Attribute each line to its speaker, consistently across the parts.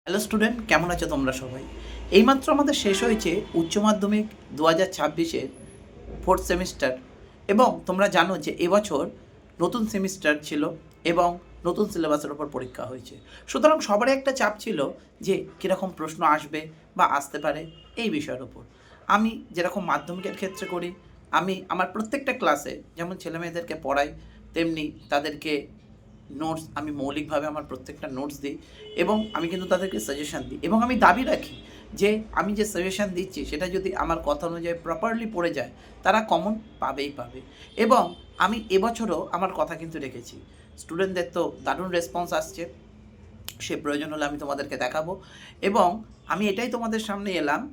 Speaker 1: Hello student, কেমন আছো তোমরা সবাই? এইমাত্র আমাদের শেষ হয়েছে উচ্চ মাধ্যমিক 2026-এর ফোর্থ সেমিস্টার। এবং তোমরা জানো যে এবছর নতুন সেমিস্টার ছিল এবং নতুন সিলেবাসের ওপর পরীক্ষা হয়েছে। সুতরাং সবারই একটা চাপ ছিল যে কীরকম প্রশ্ন আসবে বা আসতে পারে এই বিষয়ের ওপর। আমি যেরকম মাধ্যমিকের ক্ষেত্রে করি, আমি আমার প্রত্যেকটা ক্লাসে যেমন ছেলেমেয়েদেরকে পড়াই, তেমনি তাদেরকে নোটস আমি মৌলিকভাবে আমার প্রত্যেকটা নোটস দিই এবং আমি কিন্তু তাদেরকে সাজেশান দিই এবং আমি দাবি রাখি যে আমি যে সাজেশান দিচ্ছি সেটা যদি আমার কথা অনুযায়ী প্রপারলি পড়ে যায় তারা কমন পাবেই পাবে। এবং আমি এবছরও আমার কথা কিন্তু রেখেছি। স্টুডেন্টদের তো দারুণ রেসপন্স আসছে, সে প্রয়োজন হলে আমি তোমাদেরকে দেখাবো। এবং আমি এটাই তোমাদের সামনে এলাম।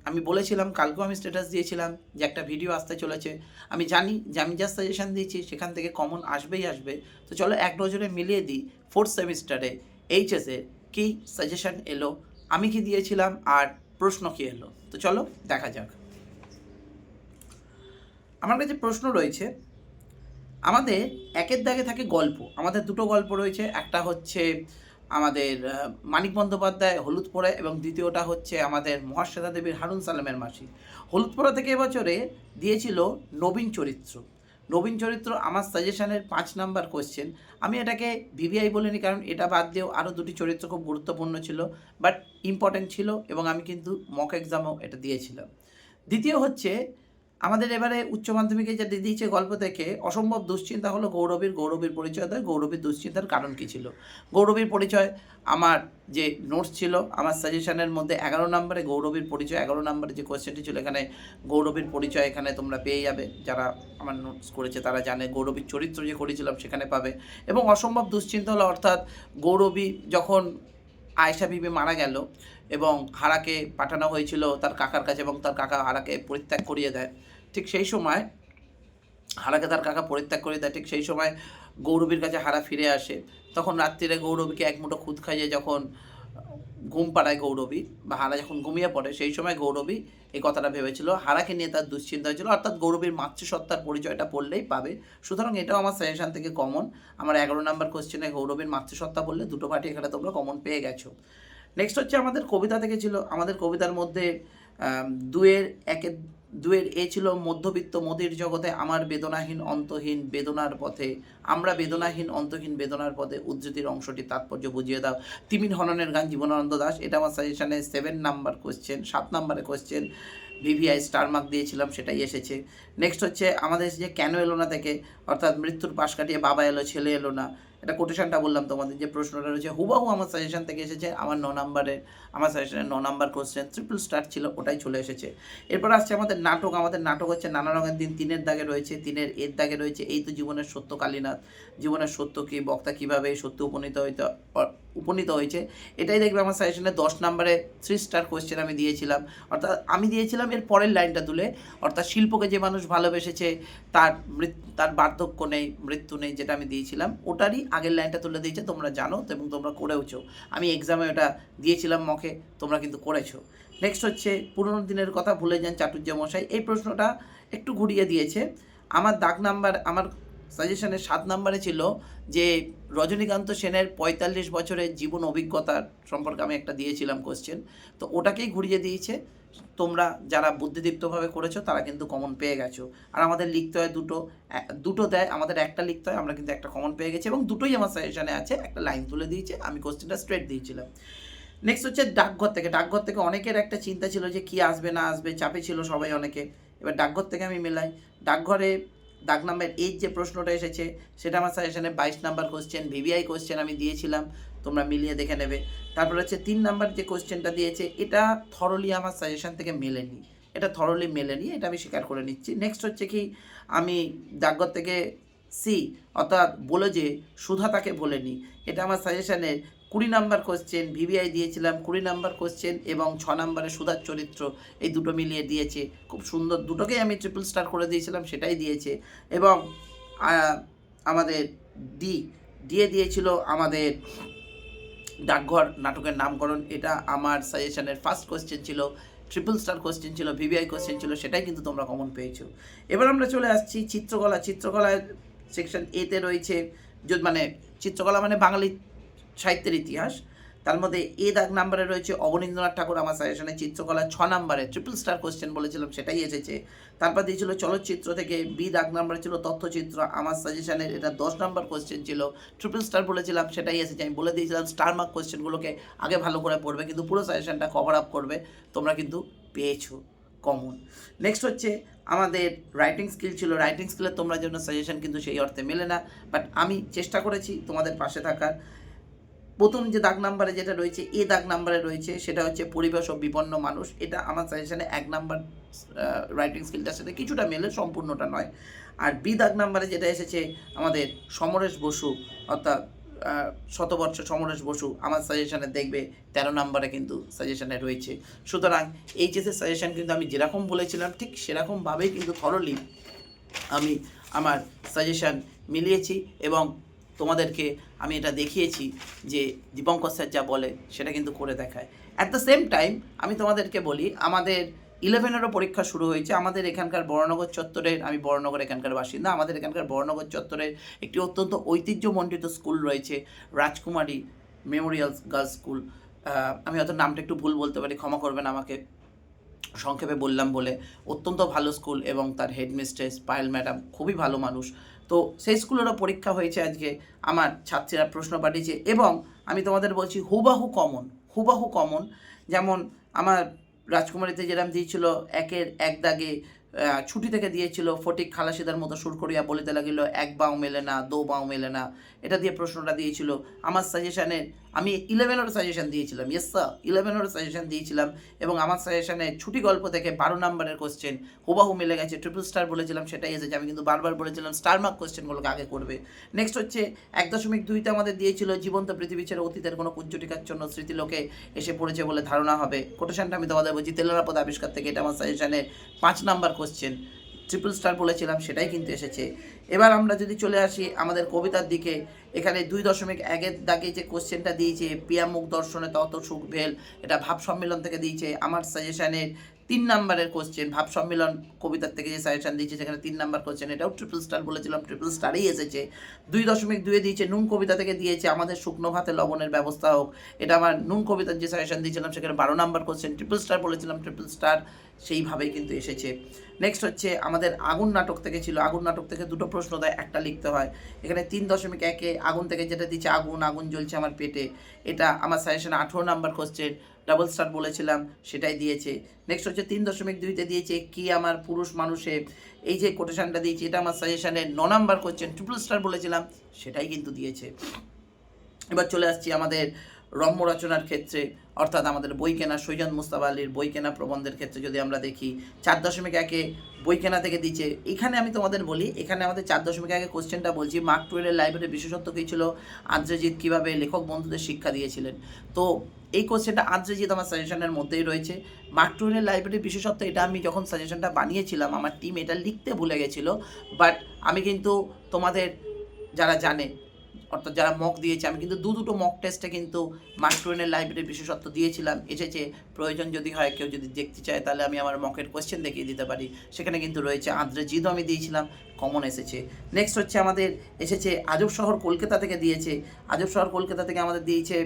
Speaker 1: আমি বলেছিলাম, কালকেও আমি স্ট্যাটাস দিয়েছিলাম যে একটা ভিডিও আসতে চলেছে। আমি জানি যে আমি যা সাজেশান দিয়েছি সেখান থেকে কমন আসবেই আসবে। তো চলো এক নজরে মিলিয়ে দিই ফোর্থ সেমিস্টারে এইচএসে কী সাজেশান এলো, আমি কি দিয়েছিলাম আর প্রশ্ন কী এলো। তো চলো দেখা যাক। আমার কাছে প্রশ্ন রয়েছে। আমাদের একের দাগে থাকে গল্প, আমাদের দুটো গল্প রয়েছে। একটা হচ্ছে আমাদের মানিক বন্দ্যোপাধ্যায় হলুদ পোড়া এবং দ্বিতীয়টা হচ্ছে আমাদের মহাশ্বেতা দেবীর হারুন সালামের মাসি। হলুদ পোড়া থেকে এবছরে দিয়েছিল নবীন চরিত্র। নবীন চরিত্র আমার সাজেশনের 5 নাম্বার কোয়েশ্চেন। আমি এটাকে ভিভিআই বলিনি, কারণ এটা বাদ দিয়েও আরও দুটি চরিত্র খুব গুরুত্বপূর্ণ ছিল, বাট ইম্পর্ট্যান্ট ছিল এবং আমি কিন্তু মক এক্সামেও এটা দিয়েছিলাম। দ্বিতীয় হচ্ছে আমাদের এবারে উচ্চ মাধ্যমিকে যেটা দিয়েছে গল্প থেকে, অসম্ভব দুশ্চিন্তা হলো গৌরবীর পরিচয় দেয়। গৌরবীর দুশ্চিন্তার কারণ কী ছিল? গৌরবীর পরিচয় আমার যে নোটস ছিল, আমার সাজেশনের মধ্যে 11 নম্বরে গৌরবীর পরিচয়, 11 নম্বরে যে কোয়েশ্চেনটি ছিল এখানে গৌরবীর পরিচয় এখানে তোমরা পেয়ে যাবে। যারা আমার নোটস করেছে তারা জানে গৌরবীর চরিত্র যে করেছিলাম সেখানে পাবে। এবং অসম্ভব দুশ্চিন্তা হলো, অর্থাৎ গৌরবী যখন আয়েশা বিবি মারা গেল এবং হারাকে পাঠানো হয়েছিল তার কাকার কাছে এবং তার কাকা হারাকে পরিত্যাগ করিয়ে দেয়, ঠিক সেই সময় হারাকে তার কাকা পরিত্যাগ করে দেয়, ঠিক সেই সময় গৌরবীর কাছে হারা ফিরে আসে। তখন রাত্রিরে গৌরবীকে এক মুঠো খুদ খাইয়ে যখন ঘুম পাড়ায় গৌরবী, বা হারা যখন ঘুমিয়ে পড়ে, সেই সময় গৌরবী এই কথাটা ভেবেছিল, হারাকে নিয়ে তার দুশ্চিন্তা হয়েছিল। অর্থাৎ গৌরবীর মাতৃসত্তার পরিচয়টা পড়লেই পাবে। সুতরাং এটাও আমার সাজেশান থেকে কমন। আমার 11 নম্বর কোশ্চেনে গৌরবীর মাতৃসত্তা বললে দুটো পার্টি এখানে তোমরা কমন পেয়ে গেছো। নেক্সট হচ্ছে আমাদের কবিতা থেকে ছিল। আমাদের কবিতার মধ্যে দুয়ের একের দুয়ের এ ছিল মধ্যবিত্ত মোদির জগতে আমার বেদনাহীন অন্তহীন বেদনার পথে, আমরা বেদনাহীন অন্তহীন বেদনার পথে, উদ্ধৃতির অংশটি তাৎপর্য বুঝিয়ে দাও। তিমির হননের গান জীবনানন্দ দাশ, এটা আমার সাজেশানে 7 নাম্বার কোয়েশ্চেন, 7 নাম্বারের কোয়েশ্চেন। ভিভিআই স্টার মার্ক দিয়েছিলাম, সেটাই এসেছে। নেক্সট হচ্ছে আমাদের যে কেন এলো না থেকে, অর্থাৎ মৃত্যুর পাশ কাটিয়ে বাবা এলো ছেলে এলো না, এটা কোটেশনটা বললাম তোমাদের, যে প্রশ্নটা রয়েছে হুবাহু আমার সাজেশান থেকে এসেছে। আমার 9 নাম্বারে, আমার সাজেশানে 9 নাম্বার কোশ্চেন ট্রিপল স্টার ছিল, ওটাই চলে এসেছে। এরপর আসছে আমাদের নাটক। আমাদের নাটক হচ্ছে নানা রঙের দিন, 3-এর দাগে রয়েছে, 3-এর এর দাগে রয়েছে এই তো জীবনের সত্য কালীনাথ। জীবনের সত্য কী, বক্তা কীভাবে এই সত্য উপনীত হয়েছে, এটাই দেখবে আমার সাজেশনে 10 নাম্বারে 3 স্টার কোয়েশ্চেন আমি দিয়েছিলাম। অর্থাৎ আমি দিয়েছিলাম এর পরের লাইনটা তুলে, অর্থাৎ শিল্পকে যে মানুষ ভালোবেসেছে তার বার্ধক্য নেই, মৃত্যু নেই, যেটা আমি দিয়েছিলাম ওটারই আগের লাইনটা তুলে দিয়েছে। তোমরা জানো এবং তোমরা করেওছো, আমি এক্সামে ওটা দিয়েছিলাম মকে, তোমরা কিন্তু করেছো। নেক্সট হচ্ছে পুরনো দিনের কথা ভুলে যান চাটুর্য মশাই, এই প্রশ্নটা একটু ঘুরিয়ে দিয়েছে। আমার দাগ নাম্বার, আমার সাজেশনের 7 নাম্বারে ছিল যে রজনীকান্ত সেনের 45 বছরের জীবন অভিজ্ঞতার সম্পর্কে আমি একটা দিয়েছিলাম কোশ্চেন, তো ওটাকেই ঘুরিয়ে দিয়েছে। তোমরা যারা বুদ্ধিদীপ্তভাবে করেছো তারা কিন্তু কমন পেয়ে গেছো। আর আমাদের লিখতে হয় দুটো দেয়, আমাদের একটা লিখতে হয়, আমরা কিন্তু একটা কমন পেয়ে গেছি এবং দুটোই আমার সাজেশনে আছে। একটা লাইন তুলে দিয়েছে, আমি কোশ্চেনটা স্ট্রেট দিয়েছিলাম। নেক্সট হচ্ছে ডাকঘর থেকে। ডাকঘর থেকে অনেকের একটা চিন্তা ছিল যে কী আসবে না আসবে, চাপে ছিল সবাই অনেকে। এবার ডাকঘর থেকে আমি মেলাই, ডাকঘরে দাগ নাম্বার 8 যে প্রশ্নটা এসেছে সেটা আমার সাজেশনে 22 নাম্বার কোশ্চেন, ভিভিআই কোশ্চেন আমি দিয়েছিলাম, তোমরা মিলিয়ে দেখে নেবে। তারপর হচ্ছে 3 নাম্বার যে কোশ্চেনটা দিয়েছে এটা থরলি আমার সাজেশন থেকে মেলেনি, এটা থরলি মেলেনি, এটা আমি স্বীকার করে নিচ্ছি। নেক্সট হচ্ছে কি, আমি ডাকঘর থেকে সি, অর্থাৎ বলে যে সুধা তাকে বলেনি, এটা আমার সাজেশনে 20 নাম্বার কোশ্চেন, ভিভিআই দিয়েছিলাম 20 নাম্বার কোশ্চেন এবং 6 নাম্বারে সুধার চরিত্র, এই দুটো মিলিয়ে দিয়েছে। খুব সুন্দর, দুটোকেই আমি ট্রিপল স্টার করে দিয়েছিলাম, সেটাই দিয়েছে। এবং আমাদের ডিএ দিয়েছিল আমাদের ডাকঘর নাটকের নামকরণ, এটা আমার সাজেশনের ফার্স্ট কোশ্চেন ছিল, ট্রিপল স্টার কোশ্চেন ছিল, ভিভিআই কোশ্চেন ছিল, সেটাই কিন্তু তোমরা কমন পেয়েছো। এবার আমরা চলে আসছি চিত্রকলা। চিত্রকলায় সেকশন এতে রয়েছে, মানে চিত্রকলা মানে বাঙালি সাহিত্যের ইতিহাস, তার মধ্যে এ দাগ নাম্বারে রয়েছে অবনীন্দ্রনাথ ঠাকুর, আমার সাজেশনে চিত্রকলা 6 নাম্বারে ট্রিপল স্টার কোশ্চেন বলেছিলাম সেটাই এসেছে। তারপর দিয়েছিল চলচ্চিত্র থেকে বি দাগ নাম্বারে ছিল তথ্যচিত্র, আমার সাজেশনের এটা 10 নাম্বার কোশ্চেন ছিল, ট্রিপল স্টার বলেছিলাম সেটাই এসেছে। আমি বলে দিয়েছিলাম স্টার মার্ক কোশ্চেনগুলোকে আগে ভালো করে পড়বে, কিন্তু পুরো সাজেশনটা কভার আপ করবে, তোমরা কিন্তু পেয়েছো কমন। নেক্সট হচ্ছে আমাদের রাইটিং স্কিল ছিল, রাইটিং স্কিলের তোমরা জন্য সাজেশন কিন্তু সেই অর্থে মেলে না, বাট আমি চেষ্টা করেছি তোমাদের পাশে থাকার। প্রথম যে দাগ নাম্বারে যেটা রয়েছে এ দাগ নাম্বারে রয়েছে সেটা হচ্ছে পরিবেশ ও বিপন্ন মানুষ, এটা আমার সাজেশনে 1 নাম্বার রাইটিং স্কিলটার সাথে কিছুটা মেলে, সম্পূর্ণটা নয়। আর বি দাগ নাম্বারে যেটা এসেছে আমাদের সমরেশ বসু, অর্থাৎ শতবর্ষ সমরেশ বসু, আমার সাজেশনে দেখবে 13 নাম্বারে কিন্তু সাজেশনে রয়েছে। সুতরাং এইচএসের সাজেশন কিন্তু আমি যেরকম বলেছিলাম ঠিক সেরকমভাবেই কিন্তু থরলি আমি আমার সাজেশন মিলিয়েছি এবং তোমাদেরকে আমি এটা দেখিয়েছি যে দীপঙ্কর স্যার যা বলে সেটা কিন্তু করে দেখায়। অ্যাট দ্য সেম টাইম আমি তোমাদেরকে বলি, আমাদের 11-এরও পরীক্ষা শুরু হয়েছে। আমাদের এখানকার বড়নগর চত্বরের, আমি বড়নগর এখানকার বাসিন্দা, আমাদের এখানকার বড়নগর চত্বরের একটি অত্যন্ত ঐতিহ্যমণ্ডিত স্কুল রয়েছে রাজকুমারী মেমোরিয়াল গার্লস স্কুল। আমি হয়তো নামটা একটু ভুল বলতে পারি, ক্ষমা করবেন আমাকে, সংক্ষেপে বললাম বলে। অত্যন্ত ভালো স্কুল এবং তার হেডমিস্ট্রেস পায়েল ম্যাডাম খুবই ভালো মানুষ। তো সেই স্কুলেরও পরীক্ষা হয়েছে আজকে, আমার ছাত্রীরা প্রশ্ন পাঠিয়েছে এবং আমি তোমাদের বলছি হুবাহু কমন। যেমন আমার রাজকুমারীতে যেরকম দিয়েছিল 1-এর 1 দাগে ছুটি থেকে দিয়েছিল ফটিক খালাসিদার মতো সুর করিয়া বলিতে লাগিল, 1 বাও মেলে না 2 বাও মেলে না, এটা দিয়ে প্রশ্নটা দিয়েছিল। আমার সাজেশানে আমি 11-এরও সাজেশান দিয়েছিলাম, ইয়েস স্যার 11-এরও সাজেশান দিয়েছিলাম এবং আমার সাজেশানে ছুটি গল্প থেকে 12 নাম্বারের কোশ্চেন হুবাহু মিলে গেছে। ট্রিপল স্টার বলেছিলাম সেটাই এসেছে, আমি কিন্তু বারবার বলেছিলাম স্টার মার্ক কোশ্চেনগুলোকে আগে করবে। নেক্সট হচ্ছে 1.2তে আমাদের দিয়েছিল জীবন্ত পৃথিবী ছেড়ে অতীতের কোনো কুঞ্জটিকার জন্য স্মৃতিলোকে এসে পড়েছে বলে ধারণা হবে। কোটেশনটা আমি তোমাদের বলছি তেলেরাপদ আবিষ্কার থেকে, এটা আমার সাজেশানে 5 নাম্বার কোশ্চেন, ট্রিপল স্টার বলেছিলাম সেটাই কিন্তু এসেছে। এবার আমরা যদি চলে আসি আমাদের কবিতার দিকে, এখানে 2.1-এর দাগে যে কোশ্চেনটা দিয়েছে পিয়া মুখ দর্শনে তত সুখ ভেল, এটা ভাব সম্মেলন থেকে দিয়েছে। আমার সাজেশানের 3 নাম্বারের কোশ্চেন, ভাব সম্মেলন কবিতার থেকে যে সাজেশান দিয়েছে সেখানে 3 নাম্বার কোশ্চেন, এটাও ট্রিপল স্টার বলেছিলাম, ট্রিপল স্টারেই এসেছে। 2.2-এ দিয়েছে নুন কবিতা থেকে দিয়েছে আমাদের শুকনো ভাতে লবণের ব্যবস্থা হোক, এটা আমার নুন কবিতার যে সাজেশান দিয়েছিলাম সেখানে 12 নাম্বার কোশ্চেন, ট্রিপল স্টার বলেছিলাম, ট্রিপল স্টার সেইভাবেই কিন্তু এসেছে। নেক্সট হচ্ছে আমাদের আগুন নাটক থেকে ছিল, আগুন নাটক থেকে 2টো প্রশ্ন দেয়, একটা লিখতে হয়। এখানে 3.1-এ আগুন থেকে যেটা দিচ্ছে আগুন আগুন জ্বলছে আমার পেটে, এটা আমার সাজেশনে 18 নাম্বার কোশ্চেন, ডাবল স্টার বলেছিলাম সেটাই দিয়েছে। নেক্সট হচ্ছে 3.2-তে দিয়েছে কি আমার পুরুষ মানুষে, এই যে কোটেশনটা দিয়েছে এটা আমার সাজেশনে 9 নাম্বার কোশ্চেন, ট্রিপল স্টার বলেছিলাম সেটাই কিন্তু দিয়েছে। এবার চলে আসছি আমাদের রম্য রচনার ক্ষেত্রে, অর্থাৎ আমাদের বই কেনা সৈয়দ মুস্তাফা আলীর বই কেনা প্রবন্ধের ক্ষেত্রে যদি আমরা দেখি 4.1-এ বই কেনা থেকে দিচ্ছে। এখানে আমি তোমাদের বলি, এখানে আমাদের 4.1-এ কোশ্চেনটা বলছি, মার্ক টুয়েনের লাইব্রেরির বিশেষত্ব কী ছিল, আদ্রেজিৎ কীভাবে লেখক বন্ধুদের শিক্ষা দিয়েছিলেন। তো এই কোশ্চেনটা আদ্রেজিৎ আমার সাজেশনের মধ্যেই রয়েছে। মার্ক টুয়েনের লাইব্রেরির বিশেষত্ব, এটা আমি যখন সাজেশনটা বানিয়েছিলাম আমার টিম এটা লিখতে ভুলে গেছিলো, বাট আমি কিন্তু তোমাদের যারা জানে অর্থাৎ যারা মক দিয়েছে, আমি কিন্তু দুটো মক টেস্টে কিন্তু মার্ক টুয়েনের লাইব্রেরির বিশেষত্ব দিয়েছিলাম, এসেছে। প্রয়োজন যদি হয় কেউ যদি দেখতে চায় তাহলে আমি আমার মকের কোয়েশ্চেন দেখিয়ে দিতে পারি, সেখানে কিন্তু রয়েছে। আদ্রেজিৎও আমি দিয়েছিলাম, কমন এসেছে। নেক্সট হচ্ছে আমাদের এসেছে আজব শহর কলকাতা থেকে দিয়েছে, আজব শহর কলকাতা থেকে আমাদের দিয়েছে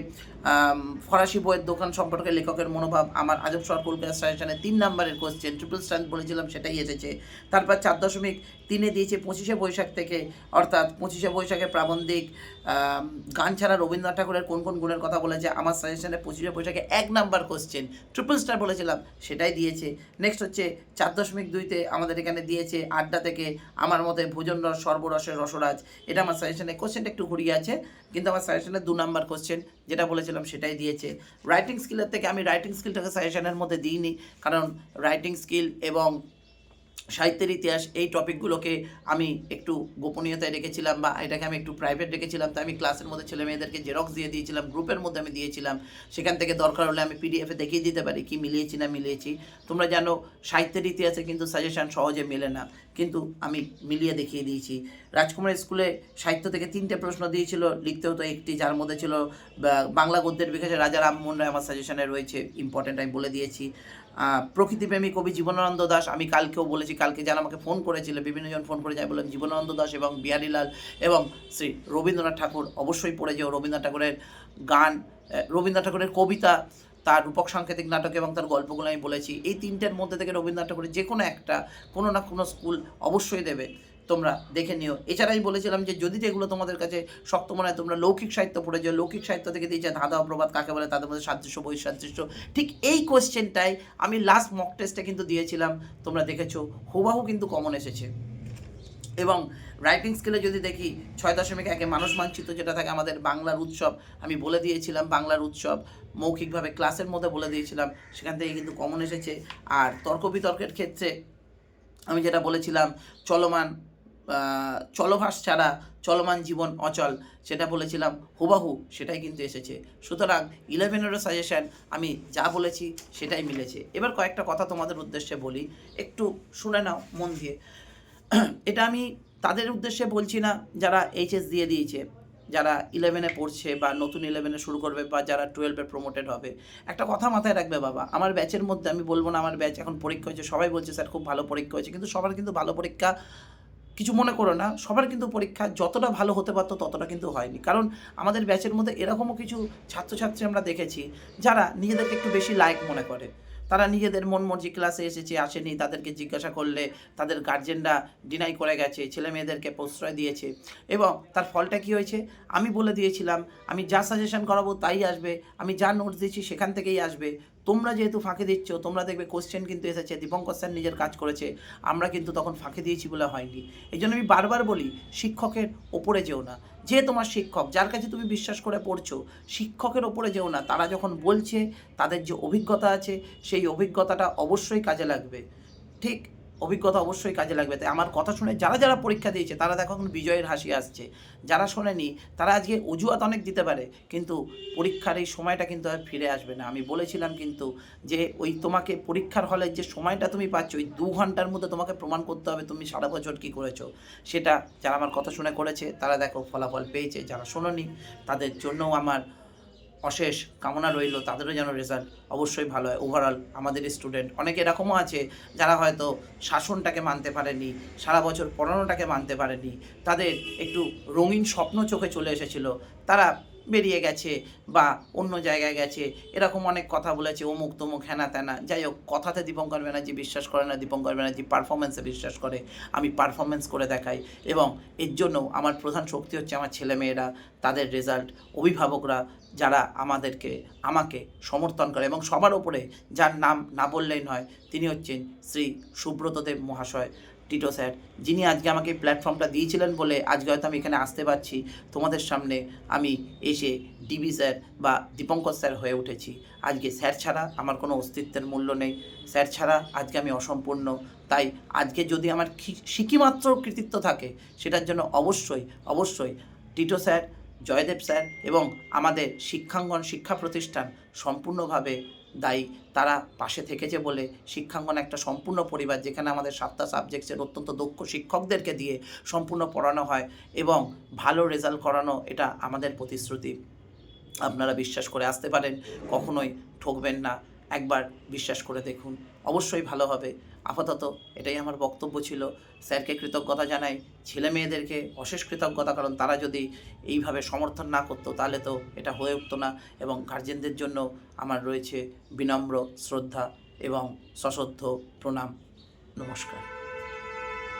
Speaker 1: ফরাসি বইয়ের দোকান সম্পর্কে লেখকের মনোভাব, আমার আজব শহর কলকাতা সাজেশনে 3 নাম্বারের কোশ্চেন, ট্রিপল স্টার বলেছিলাম সেটাই এসেছে। তারপর 4.3-এ দিয়েছে 25শে বৈশাখ থেকে, অর্থাৎ 25শে বৈশাখের প্রাবন্ধিক গান ছাড়া রবীন্দ্রনাথ ঠাকুরের কোন কোন গুণের কথা বলেছে, আমার সাজেশনে 25শে বৈশাখে 1 নাম্বার কোশ্চেন, ট্রিপল স্টার বলেছিলাম সেটাই দিয়েছে। নেক্সট হচ্ছে 4.2-তে আমাদের এখানে দিয়েছে আড্ডা থেকে আমার মতে ভোজন রস সর্বরসের রসরাজ, এটা আমার সাজেশনে কোশ্চেনটা একটু ঘুরিয়ে আছে, কিন্তু আমার সাজেশনে 2 নাম্বার কোশ্চেন, যেটা বলেছিলাম সেটাই দিয়েছে। রাইটিং স্কিলের থেকে আমি রাইটিং স্কিলটাকে সাজেশনের মধ্যে দিইনি, কারণ রাইটিং স্কিল এবং সাহিত্যের ইতিহাস এই টপিকগুলোকে আমি একটু গোপনীয়তায় রেখেছিলাম বা এটাকে আমি একটু প্রাইভেট রেখেছিলাম। তো আমি ক্লাসের মধ্যে ছেলে মেয়েদেরকে জেরক্স দিয়ে দিয়েছিলাম, গ্রুপের মধ্যে আমি দিয়েছিলাম, সেখান থেকে দরকার হলে আমি পিডিএফে দেখিয়ে দিতে পারি কি মিলিয়েছি না মিলিয়েছি। তোমরা জানো সাহিত্যের ইতিহাসে কিন্তু সাজেশন সহজে মেলে না, কিন্তু আমি মিলিয়ে দেখিয়ে দিয়েছি। রাজকুমার স্কুলে সাহিত্য থেকে 3টে প্রশ্ন দিয়েছিল, লিখতে হতো 1টি, যার মধ্যে ছিল বাংলা গদ্যের বিকাশে রাজা রামমোহন রায় আমার সাজেশনে রয়েছে, ইম্পর্টেন্ট আমি বলে দিয়েছি। প্রকৃতিপ্রেমী কবি জীবনানন্দ দাশ, আমি কালকেও বলেছি, কালকে যারা আমাকে ফোন করেছিল, বিভিন্নজন ফোন করে যায়, বললাম জীবনানন্দ দাশ এবং বিহারীলাল এবং শ্রী রবীন্দ্রনাথ ঠাকুর অবশ্যই পড়ে যেও। রবীন্দ্রনাথ ঠাকুরের গান, রবীন্দ্রনাথ ঠাকুরের কবিতা, তার রূপক সাংকেতিক নাটক এবং তার গল্পগুলো আমি বলেছি। এই 3টের মধ্যে থেকে রবীন্দ্রনাথ ঠাকুরের যে কোনো একটা, কোনো না কোনো স্কুল অবশ্যই দেবে, তোমরা দেখে নিও। এছাড়াই বলেছিলাম যে যদি যেগুলো তোমাদের কাছে শক্ত মনে হয়, তোমরা লৌকিক সাহিত্য পড়ে যাও। লৌকিক সাহিত্য থেকে দিয়েছে ধাঁধা প্রবাদ কাকে বলে, তাদের মধ্যে সাদৃশ্য বৈসাদৃশ্য, ঠিক এই কোয়েশ্চেনটাই আমি লাস্ট মক টেস্টে কিন্তু দিয়েছিলাম, তোমরা দেখেছো, হুবাহু কিন্তু কমন এসেছে। এবং রাইটিং স্কিলে যদি দেখি 6.1 মানস মানচিত্র যেটা থাকে আমাদের বাংলার উৎসব, আমি বলে দিয়েছিলাম বাংলার উৎসব মৌখিকভাবে ক্লাসের মধ্যে বলে দিয়েছিলাম, সেখান থেকে কিন্তু কমন এসেছে। আর তর্ক বিতর্কের ক্ষেত্রে আমি যেটা বলেছিলাম চলভাস ছাড়া চলমান জীবন অচল, সেটা বলেছিলাম হুবাহু সেটাই কিন্তু এসেছে। সুতরাং 11এরও সাজেশান আমি যা বলেছি সেটাই মিলেছে। এবার কয়েকটা কথা তোমাদের উদ্দেশ্যে বলি, একটু শুনে নাও মন দিয়ে। এটা আমি তাদের উদ্দেশ্যে বলছি না যারা এইচএস দিয়ে দিয়েছে, যারা 11-এ পড়ছে বা নতুন 11-এ শুরু করবে বা যারা 12-এ প্রমোটেড হবে। একটা কথা মাথায় রাখবে বাবা, আমার ব্যাচের মধ্যে, আমি বলবো না আমার ব্যাচ এখন পরীক্ষা হয়েছে, সবাই বলছে স্যার খুব ভালো পরীক্ষা হয়েছে, কিন্তু সবার কিন্তু ভালো পরীক্ষা, কিছু মনে করো না, সবার কিন্তু পরীক্ষা যতটা ভালো হতে পারতো ততটা কিন্তু হয়নি। কারণ আমাদের ব্যাচের মধ্যে এরকমও কিছু ছাত্রছাত্রী আমরা দেখেছি যারা নিজেদেরকে একটু বেশি লায়ক মনে করে। তারা নিজেদের মন মর্জি ক্লাসে এসেছে আসেনি, তাদেরকে জিজ্ঞাসা করলে তাদের গার্জেনরা ডিনাই করে গেছে, ছেলে মেয়েদেরকে প্রশ্রয় দিয়েছে, এবং তার ফলটা কী হয়েছে আমি বলে দিয়েছিলাম, আমি যা সাজেশন করাবো তাই আসবে, আমি যা নোটস দিচ্ছি সেখান থেকেই আসবে। তোমরা যেহেতু ফাঁকি দিচ্ছ, তোমরা দেখবে কোশ্চেন কিন্তু এসেছে, দীপঙ্কর স্যার নিজের কাজ করেছে, আমরা কিন্তু তখন ফাঁকি দিয়েছি বলে হয়নি। এই জন্য আমি বারবার বলি শিক্ষকের ওপরে যেও না, যে তোমার শিক্ষক যার কাছে তুমি বিশ্বাস করে পড়ছো, শিক্ষকের ওপরে যেও না। তারা যখন বলছে তাদের যে অভিজ্ঞতা আছে সেই অভিজ্ঞতাটা অবশ্যই কাজে লাগবে, ঠিক অভিজ্ঞতা অবশ্যই কাজে লাগবে। তাই আমার কথা শুনে যারা যারা পরীক্ষা দিয়েছে তারা দেখো এখন বিজয়ের হাসি আসছে, যারা শোনেনি তারা আজকে অজুহাত অনেক দিতে পারে, কিন্তু পরীক্ষার এই সময়টা কিন্তু আর ফিরে আসবে না। আমি বলেছিলাম কিন্তু যে ওই তোমাকে পরীক্ষার হলে যে সময়টা তুমি পাচ্ছ, ওই 2 ঘন্টার মধ্যে তোমাকে প্রমাণ করতে হবে তুমি সারা বছর কী করেছো। সেটা যারা আমার কথা শুনে করেছে তারা দেখো ফলাফল পেয়েছে, যারা শোনোনি তাদের জন্যও আমার অশেষ কামনা রইল, তাদেরও যেন রেজাল্ট অবশ্যই ভালো হয়। ওভারঅল আমাদের স্টুডেন্ট অনেকে এরকমও আছে যারা হয়তো শাসনটাকে মানতে পারেনি, সারা বছর পড়ানোটাকে মানতে পারেনি, তাদের একটু রঙিন স্বপ্ন চোখে চলে এসেছিল, তারা বেরিয়ে গেছে বা অন্য জায়গায় গেছে, এরকম অনেক কথা বলেছে, অমুক তমুক হ্যানা ত্যানা। যাই হোক, কথাতে দীপঙ্কর ব্যানার্জি বিশ্বাস করে না, দীপঙ্কর ব্যানার্জি পারফরমেন্সে বিশ্বাস করে। আমি পারফরমেন্স করে দেখাই, এবং এর জন্য আমার প্রধান শক্তি হচ্ছে আমার ছেলেমেয়েরা, তাদের রেজাল্ট, অভিভাবকরা যারা আমাকে সমর্থন করে, এবং সবার ওপরে যার নাম না বললেই নয় তিনি হচ্ছেন শ্রী সুব্রতদেব মহাশয়, টিটো স্যার, যিনি আজকে আমাকে এই প্ল্যাটফর্মটা দিয়েছিলেন বলে আজকে হয়তো আমি এখানে আসতে পারছি, তোমাদের সামনে আমি এসে ডিবি স্যার বা দীপঙ্কর স্যার হয়ে উঠেছি। আজকে স্যার ছাড়া আমার কোনো অস্তিত্বের মূল্য নেই, স্যার ছাড়া আজকে আমি অসম্পূর্ণ। তাই আজকে যদি আমার সিকিমাত্র কৃতিত্ব থাকে সেটার জন্য অবশ্যই টিটো স্যার, জয়দেব স্যার এবং আমাদের শিক্ষাঙ্গন শিক্ষা প্রতিষ্ঠান সম্পূর্ণভাবে দায়ী। তারা পাশে থেকেছে বলে শিক্ষাঙ্গন একটা সম্পূর্ণ পরিবার, যেখানে আমাদের 7টা সাবজেক্টসের অত্যন্ত দক্ষ শিক্ষকদেরকে দিয়ে সম্পূর্ণ পড়ানো হয় এবং ভালো রেজাল্ট করানো, এটা আমাদের প্রতিশ্রুতি। আপনারা বিশ্বাস করে আসতে পারেন, কখনোই ঠকবেন না, একবার বিশ্বাস করে দেখুন, অবশ্যই ভালো হবে। আপাতত এটাই আমার বক্তব্য ছিল। স্যারকে কৃতজ্ঞতা জানাই, ছেলে মেয়েদেরকে অশেষ কৃতজ্ঞতা, কারণ তারা যদি এইভাবে সমর্থন না করতো তাহলে তো এটা হয়ে উঠতো না, এবং গার্জেনদের জন্য আমার রয়েছে বিনম্র শ্রদ্ধা এবং সশ্রদ্ধ প্রণাম। নমস্কার।